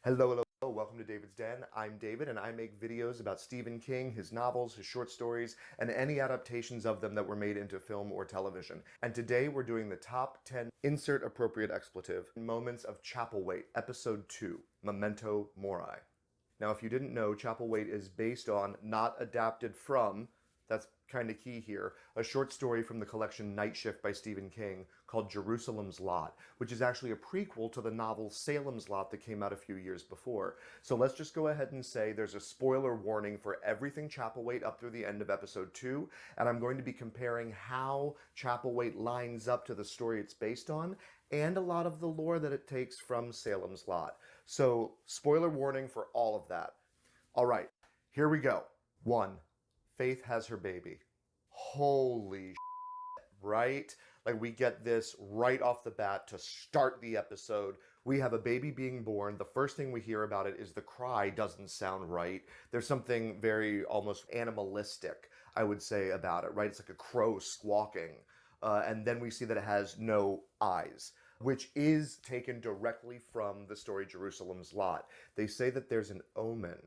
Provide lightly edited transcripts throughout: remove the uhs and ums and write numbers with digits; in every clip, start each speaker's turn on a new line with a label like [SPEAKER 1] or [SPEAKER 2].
[SPEAKER 1] Hello, hello, hello, welcome to David's Den. I'm David and I make videos about Stephen King, his novels, his short stories, and any adaptations of them that were made into film or television. And today we're doing the top 10 insert appropriate expletive moments of Chapelwaite, episode 2, Memento Mori. Now, if you didn't know, Chapelwaite is based on, not adapted from, that's kind of key here, a short story from the collection Night Shift by Stephen King called Jerusalem's Lot, which is actually a prequel to the novel Salem's Lot that came out a few years before. So let's just go ahead and say there's a spoiler warning for everything Chapelwaite up through the end of episode 2, and I'm going to be comparing how Chapelwaite lines up to the story it's based on, and a lot of the lore that it takes from Salem's Lot. So, spoiler warning for all of that. All right, here we go. 1. Faith has her baby. Holy shit, right? Like, we get this right off the bat to start the episode. We have a baby being born. The first thing we hear about it is the cry doesn't sound right. There's something very almost animalistic, I would say, about it, right? It's like a crow squawking. And then we see that it has no eyes, which is taken directly from the story Jerusalem's Lot. They say that there's an omen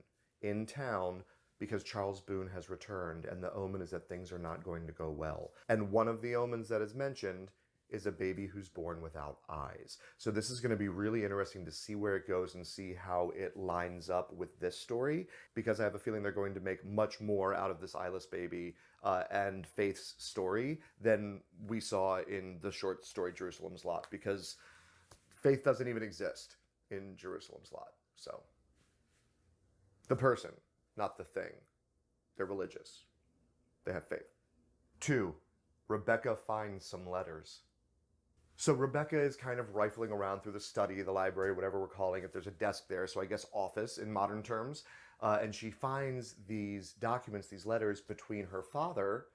[SPEAKER 1] in town because Charles Boone has returned, and the omen is that things are not going to go well. And one of the omens that is mentioned is a baby who's born without eyes. So this is going to be really interesting to see where it goes and see how it lines up with this story, because I have a feeling they're going to make much more out of this eyeless baby and Faith's story than we saw in the short story Jerusalem's Lot, because Faith doesn't even exist in Jerusalem's Lot. So, the person, not the thing. They're religious. They have faith. 2. Rebecca finds some letters. So Rebecca is kind of rifling around through the study, the library, whatever we're calling it. There's a desk there, so I guess office in modern terms. And she finds these documents, these letters between her father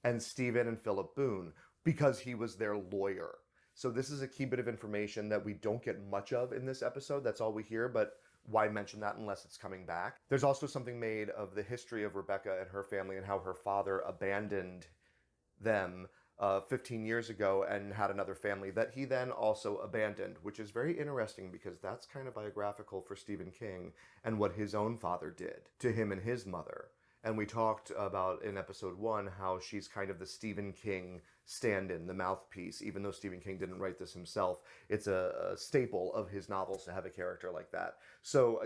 [SPEAKER 1] and Stephen and Philip Boone, because he was their lawyer. So this is a key bit of information that we don't get much of in this episode. That's all we hear, but why mention that unless it's coming back? There's also something made of the history of Rebecca and her family and how her father abandoned them 15 years ago and had another family that he then also abandoned, which is very interesting because that's kind of biographical for Stephen King and what his own father did to him and his mother. And we talked about in episode 1 how she's kind of the Stephen King stand-in, the mouthpiece. Even though Stephen King didn't write this himself, it's a staple of his novels to have a character like that. So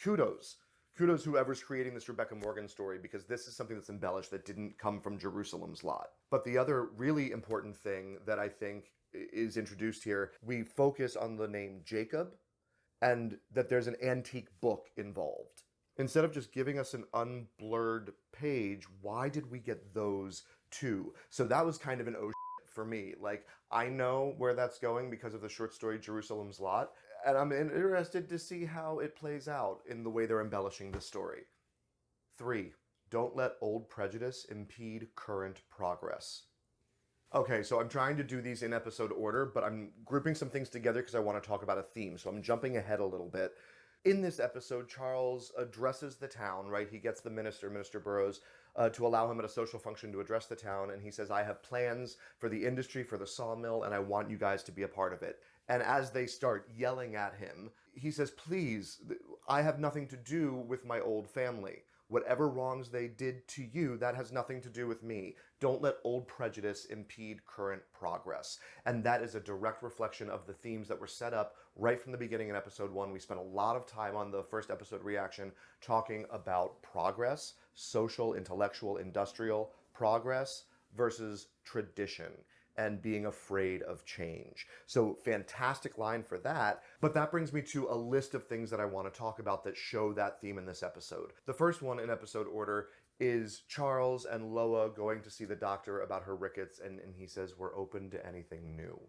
[SPEAKER 1] kudos whoever's creating this Rebecca Morgan story, because this is something that's embellished that didn't come from Jerusalem's Lot. But the other really important thing that I think is introduced here, we focus on the name Jacob and that there's an antique book involved. Instead of just giving us an unblurred page, why did we get those two? So that was kind of an oh shit for me. Like, I know where that's going because of the short story Jerusalem's Lot, and I'm interested to see how it plays out in the way they're embellishing the story. 3. Don't let old prejudice impede current progress. Okay, so I'm trying to do these in episode order, but I'm grouping some things together because I want to talk about a theme, so I'm jumping ahead a little bit. In this episode, Charles addresses the town, right? He gets the Minister Burroughs, to allow him at a social function to address the town, and he says, I have plans for the industry, for the sawmill, and I want you guys to be a part of it. And as they start yelling at him, he says, please, I have nothing to do with my old family. Whatever wrongs they did to you, that has nothing to do with me. Don't let old prejudice impede current progress. And that is a direct reflection of the themes that were set up right from the beginning in episode 1. We spent a lot of time on the first episode reaction talking about progress, social, intellectual, industrial progress versus tradition and being afraid of change. So fantastic line for that. But that brings me to a list of things that I want to talk about that show that theme in this episode. The first one in episode order is Charles and Loa going to see the doctor about her rickets, and he says, we're open to anything new.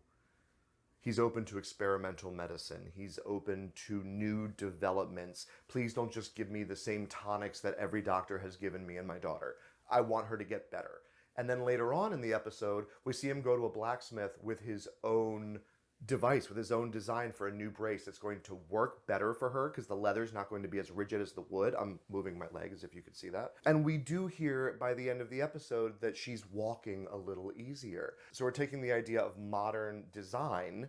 [SPEAKER 1] He's open to experimental medicine. He's open to new developments. Please don't just give me the same tonics that every doctor has given me and my daughter. I want her to get better. And then later on in the episode, we see him go to a blacksmith with his own device, with his own design for a new brace that's going to work better for her because the leather's not going to be as rigid as the wood. I'm moving my leg as if you could see that. And we do hear by the end of the episode that she's walking a little easier. So we're taking the idea of modern design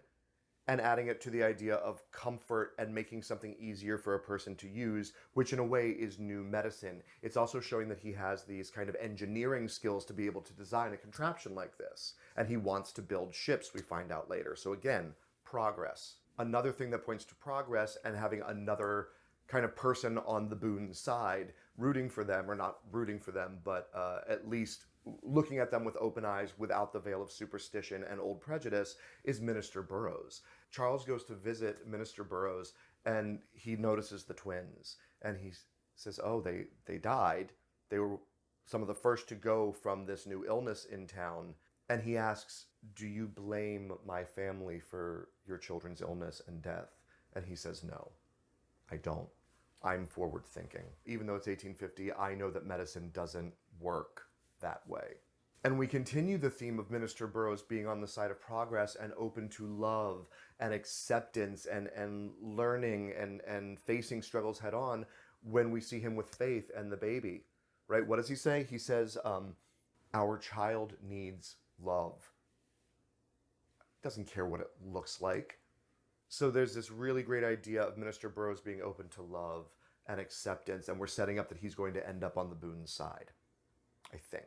[SPEAKER 1] and adding it to the idea of comfort and making something easier for a person to use, which in a way is new medicine. It's also showing that he has these kind of engineering skills to be able to design a contraption like this. And he wants to build ships, we find out later. So again, progress. Another thing that points to progress and having another kind of person on the Boone side rooting for them, or not rooting for them, but at least looking at them with open eyes without the veil of superstition and old prejudice, is Minister Burroughs. Charles goes to visit Minister Burroughs and he notices the twins and he says, oh, they died. They were some of the first to go from this new illness in town. And he asks, do you blame my family for your children's illness and death? And he says, no, I don't. I'm forward thinking. Even though it's 1850, I know that medicine doesn't work that way. And we continue the theme of Minister Burroughs being on the side of progress and open to love and acceptance and learning and facing struggles head on when we see him with Faith and the baby, right? What does he say? He says, our child needs love. Doesn't care what it looks like. So there's this really great idea of Minister Burroughs being open to love and acceptance, and we're setting up that he's going to end up on the Boone side, I think.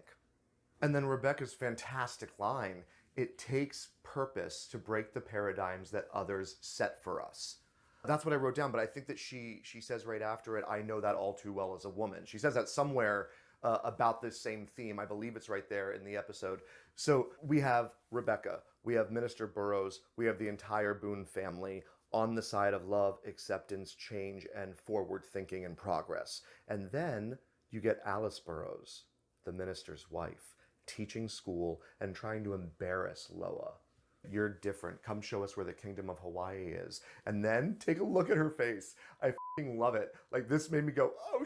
[SPEAKER 1] And then Rebecca's fantastic line, it takes purpose to break the paradigms that others set for us. That's what I wrote down, but I think that she says right after it, I know that all too well as a woman. She says that somewhere about this same theme. I believe it's right there in the episode. So we have Rebecca, we have Minister Burroughs, we have the entire Boone family on the side of love, acceptance, change, and forward thinking and progress. And then you get Alice Burroughs, the minister's wife, teaching school and trying to embarrass Loa. You're different. Come show us where the kingdom of Hawaii is. And then take a look at her face. I f***ing love it. Like, this made me go, oh,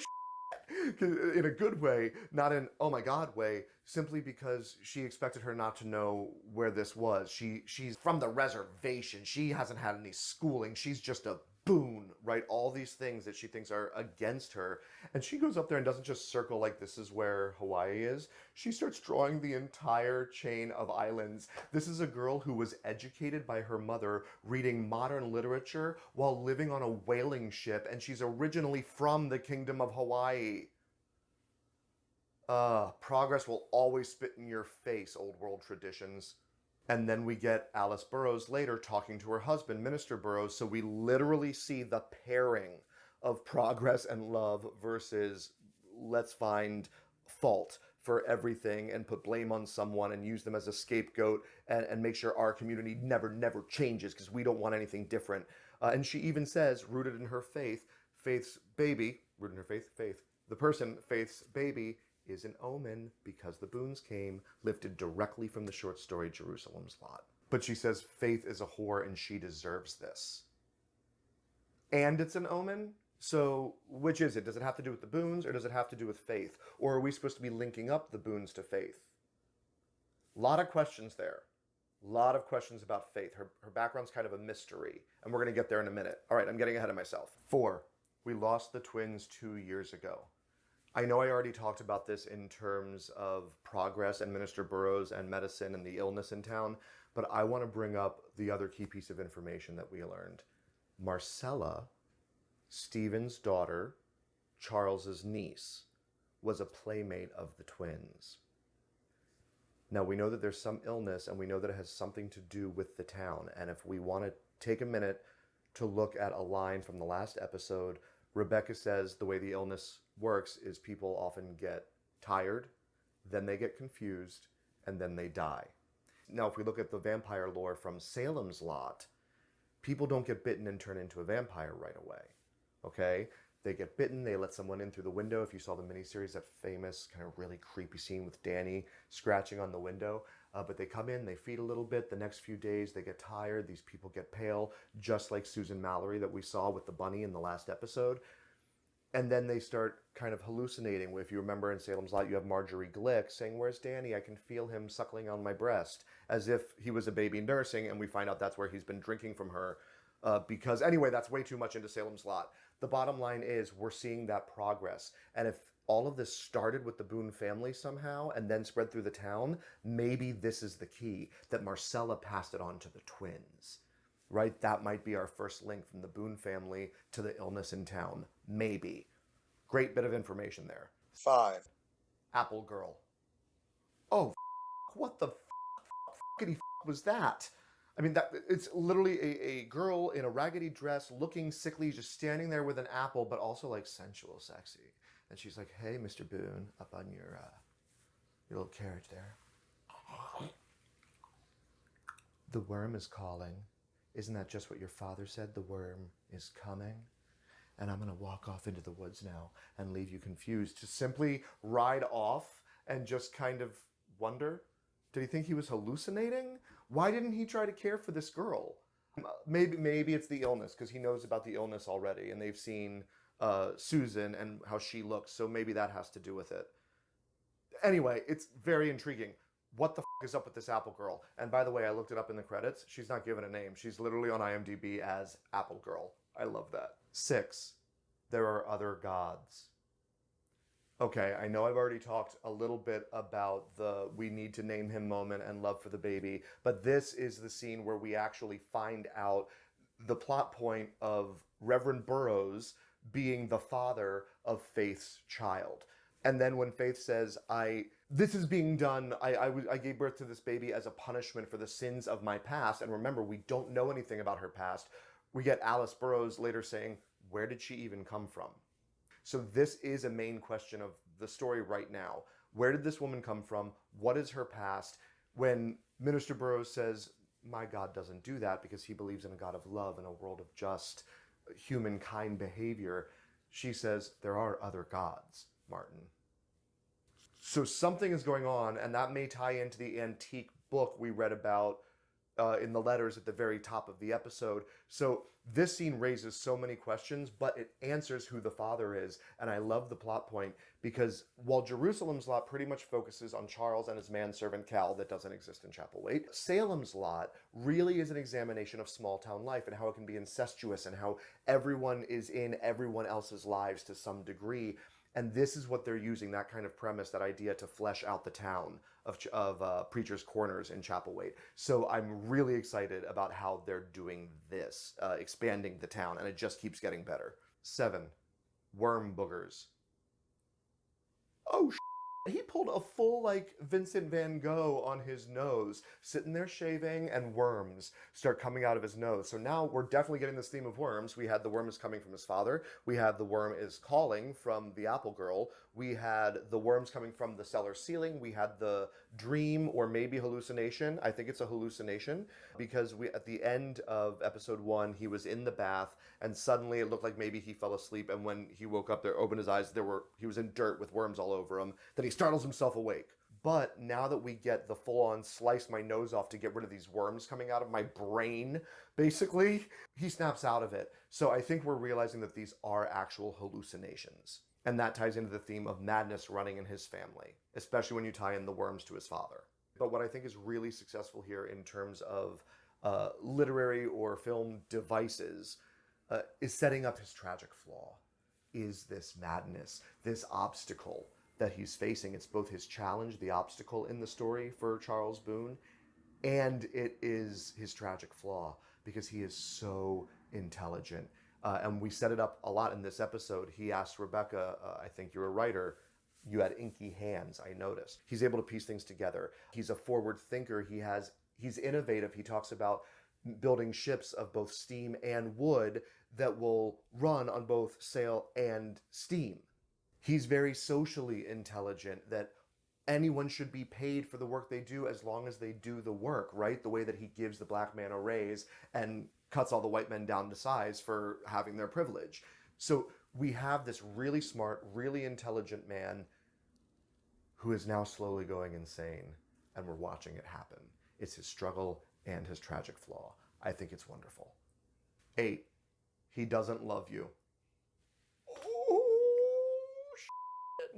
[SPEAKER 1] in a good way, not in oh my god way, simply because she expected her not to know where this was. She's from the reservation. She hasn't had any schooling. She's just a Boone, right? All these things that she thinks are against her. And she goes up there and doesn't just circle like this is where Hawaii is. She starts drawing the entire chain of islands. This is a girl who was educated by her mother reading modern literature while living on a whaling ship, and she's originally from the kingdom of Hawaii. Progress will always spit in your face, old world traditions. And then we get Alice Burroughs later talking to her husband, Minister Burroughs, so we literally see the pairing of progress and love versus let's find fault for everything and put blame on someone and use them as a scapegoat and make sure our community never changes because we don't want anything different. And she even says, rooted in her faith, Faith's baby, rooted in her faith, Faith, the person, Faith's baby, is an omen because the Boones came, lifted directly from the short story Jerusalem's Lot. But she says Faith is a whore and she deserves this. And it's an omen? So which is it? Does it have to do with the Boones or does it have to do with Faith? Or are we supposed to be linking up the Boones to Faith? A lot of questions there. A lot of questions about Faith. Her background's kind of a mystery. And we're going to get there in a minute. All right, I'm getting ahead of myself. 4. We lost the twins 2 years ago. I know I already talked about this in terms of progress and Minister Burroughs and medicine and the illness in town, but I want to bring up the other key piece of information that we learned. Marcella, Stephen's daughter, Charles's niece, was a playmate of the twins. Now we know that there's some illness and we know that it has something to do with the town, and if we want to take a minute to look at a line from the last episode, Rebecca says the way the illness works is people often get tired, then they get confused, and then they die. Now, if we look at the vampire lore from Salem's Lot, people don't get bitten and turn into a vampire right away, okay? They get bitten, they let someone in through the window. If you saw the miniseries, that famous kind of really creepy scene with Danny scratching on the window, but they come in, they feed a little bit, the next few days they get tired, these people get pale, just like Susan Mallory that we saw with the bunny in the last episode. And then they start kind of hallucinating. If you remember in Salem's Lot, you have Marjorie Glick saying, where's Danny? I can feel him suckling on my breast, as if he was a baby nursing, and we find out that's where he's been drinking from her. Because anyway, that's way too much into Salem's Lot. The bottom line is we're seeing that progress. And if all of this started with the Boone family somehow and then spread through the town, maybe this is the key, that Marcella passed it on to the twins. right? That might be our first link from the Boone family to the illness in town. Maybe. Great bit of information there.
[SPEAKER 2] 5.
[SPEAKER 1] Apple Girl. Oh, what the fuckity was that? I mean, that it's literally a girl in a raggedy dress, looking sickly, just standing there with an apple, but also like sensual, sexy. And she's like, "Hey, Mr. Boone, up on your little carriage there. The worm is calling. Isn't that just what your father said? The worm is coming." And I'm going to walk off into the woods now and leave you confused, to simply ride off and just kind of wonder, did he think he was hallucinating? Why didn't he try to care for this girl? Maybe it's the illness, because he knows about the illness already, and they've seen Susan and how she looks, so maybe that has to do with it. Anyway, it's very intriguing. What the is up with this Apple Girl? And by the way, I looked it up in the credits. She's not given a name. She's literally on IMDb as Apple Girl. I love that. 6. There are other gods. Okay, I know I've already talked a little bit about the we need to name him moment and love for the baby, but this is the scene where we actually find out the plot point of Reverend Burroughs being the father of Faith's child. And then when Faith says, this is being done, I gave birth to this baby as a punishment for the sins of my past. And remember, we don't know anything about her past. We get Alice Burroughs later saying, where did she even come from? So this is a main question of the story right now. Where did this woman come from? What is her past? When Minister Burroughs says, my God doesn't do that because he believes in a God of love and a world of just humankind behavior, she says, there are other gods, Martin. So something is going on, and that may tie into the antique book we read about in the letters at the very top of the episode. So this scene raises so many questions, but it answers who the father is. And I love the plot point, because while Jerusalem's Lot pretty much focuses on Charles and his manservant Cal that doesn't exist in Chapelwaite, Salem's Lot really is an examination of small town life and how it can be incestuous and how everyone is in everyone else's lives to some degree. And this is what they're using, that kind of premise, that idea, to flesh out the town of Preacher's Corners in Chapelwaite. So I'm really excited about how they're doing this, expanding the town, and it just keeps getting better. 7. Worm boogers. Oh, he pulled a full, like, Vincent van Gogh on his nose, sitting there shaving, and worms start coming out of his nose. So now we're definitely getting this theme of worms. We had the worm is coming from his father. We had the worm is calling from the Apple Girl. We had the worms coming from the cellar ceiling. We had the dream, or maybe hallucination. I think it's a hallucination, because at the end of episode 1, he was in the bath, and suddenly it looked like maybe he fell asleep, and when he woke up there, opened his eyes, he was in dirt with worms all over him. Then he startles himself awake. But now that we get the full-on slice my nose off to get rid of these worms coming out of my brain, basically, he snaps out of it. So I think we're realizing that these are actual hallucinations. And that ties into the theme of madness running in his family, especially when you tie in the worms to his father. But what I think is really successful here in terms of literary or film devices is setting up his tragic flaw. Is this madness, this obstacle that he's facing? It's both his challenge, the obstacle in the story for Charles Boone, and it is his tragic flaw, because he is so intelligent. And we set it up a lot in this episode. He asked Rebecca, I think you're a writer, you had inky hands, I noticed. He's able to piece things together. He's a forward thinker. He's innovative. He talks about building ships of both steam and wood that will run on both sail and steam. He's very socially intelligent, that anyone should be paid for the work they do as long as they do the work, right? The way that he gives the black man a raise and cuts all the white men down to size for having their privilege. So we have this really smart, really intelligent man who is now slowly going insane, and we're watching it happen. It's his struggle and his tragic flaw. I think it's wonderful. 8. He doesn't love you.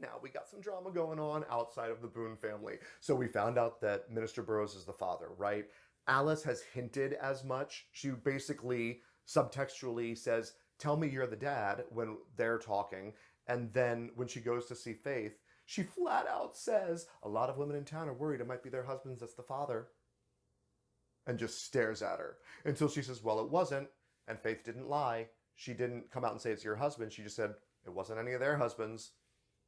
[SPEAKER 1] Now we got some drama going on outside of the Boone family. So we found out that Minister Burroughs is the father, right? Alice has hinted as much. She basically subtextually says, tell me you're the dad, when they're talking. And then when she goes to see Faith, she flat out says, a lot of women in town are worried it might be their husbands that's the father. and just stares at her until she says, well, it wasn't. And Faith didn't lie. She didn't come out and say it's your husband. She just said it wasn't any of their husbands,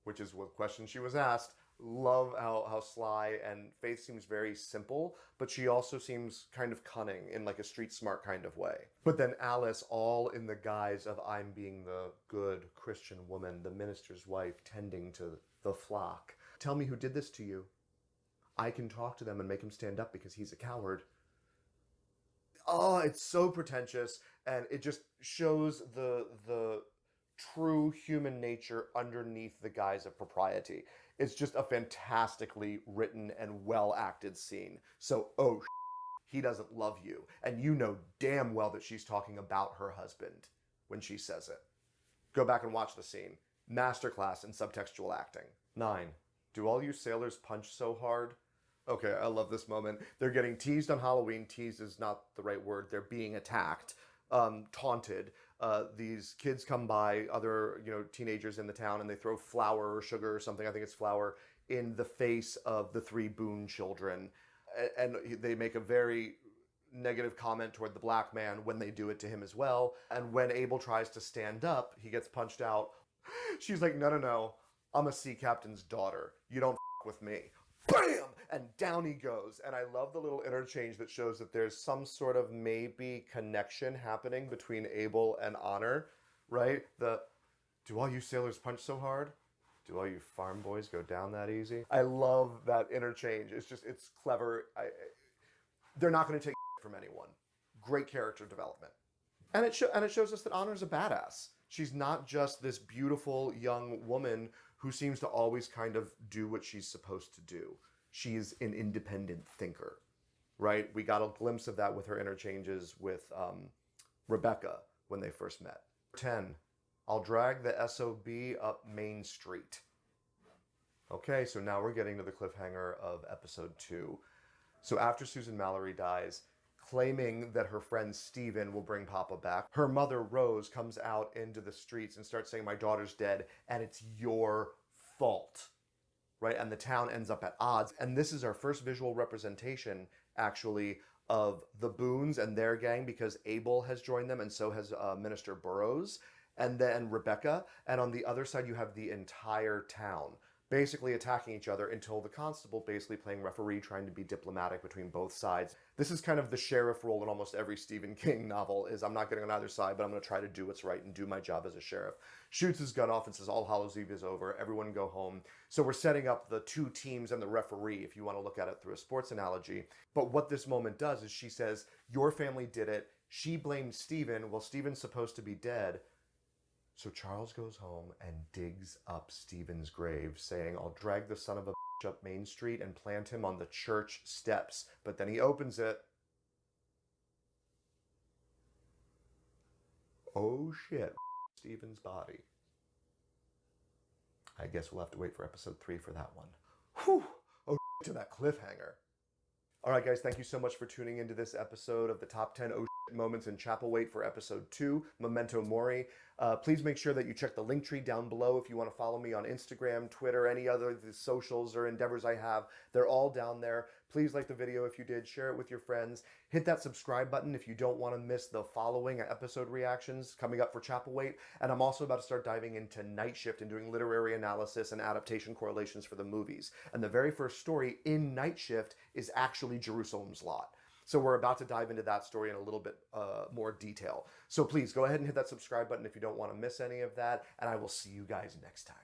[SPEAKER 1] which is what question she was asked. Love how Sly and Faith seems very simple, but she also seems kind of cunning in like a street smart kind of way. But then Alice, all in the guise of I'm being the good Christian woman, the minister's wife, tending to the flock. Tell me who did this to you. I can talk to them and make him stand up because he's a coward. Oh, it's so pretentious, and it just shows the true human nature underneath the guise of propriety. It's just a fantastically written and well acted scene. So, oh, he doesn't love you. And you know damn well that she's talking about her husband when she says it. Go back and watch the scene. Masterclass in subtextual acting. 9. Do all you sailors punch so hard? Okay, I love this moment. They're getting teased on Halloween. Teased is not the right word. They're being attacked, taunted. These kids come by, other teenagers in the town, and they throw flour or sugar or something, I think it's flour, in the face of the 3 Boone children. And they make a very negative comment toward the black man when they do it to him as well. And when Abel tries to stand up, he gets punched out. She's like, no, I'm a sea captain's daughter. You don't with me. Bam! And down he goes. And I love the little interchange that shows that there's some sort of maybe connection happening between Abel and Honor, right? Do all you sailors punch so hard? Do all you farm boys go down that easy? I love that interchange. It's clever. They're not going to take from anyone. Great character development. And it shows us that Honor's a badass. She's not just this beautiful young woman who seems to always kind of do what she's supposed to do. She's an independent thinker, right? We got a glimpse of that with her interchanges with Rebecca when they first met. 10, I'll drag the SOB up Main Street. Okay, so now we're getting to the cliffhanger of episode 2. So after Susan Mallory dies, claiming that her friend Stephen will bring Papa back, her mother Rose comes out into the streets and starts saying, my daughter's dead and it's your fault, right? And the town ends up at odds. And this is our first visual representation, actually, of the Boones and their gang, because Abel has joined them and so has Minister Burroughs and then Rebecca. And on the other side, you have the entire town basically attacking each other until the constable basically playing referee, trying to be diplomatic between both sides. This is kind of the sheriff role in almost every Stephen King novel, is I'm not getting on either side, but I'm going to try to do what's right and do my job as a sheriff. Shoots his gun off and says, All Hallows Eve is over, everyone go home. So we're setting up the 2 teams and the referee, if you want to look at it through a sports analogy. But what this moment does is she says, your family did it. She blames Stephen. Well, Stephen's supposed to be dead. So Charles goes home and digs up Stephen's grave, saying, I'll drag the son of a bitch up Main Street and plant him on the church steps. But then he opens it. Oh shit, Stephen's body. I guess we'll have to wait for episode 3 for that one. Whew! Oh, to that cliffhanger. All right, guys, thank you so much for tuning into this episode of the top 10 oh shit moments in Chapelwaite for episode 2, Memento Mori. Please make sure that you check the link tree down below if you want to follow me on Instagram, Twitter, any other socials or endeavors I have. They're all down there. Please like the video if you did, share it with your friends. Hit that subscribe button if you don't want to miss the following episode reactions coming up for Chapelwaite. And I'm also about to start diving into Night Shift and doing literary analysis and adaptation correlations for the movies. And the very first story in Night Shift is actually Jerusalem's Lot. So we're about to dive into that story in a little bit more detail. So please go ahead and hit that subscribe button if you don't want to miss any of that. And I will see you guys next time.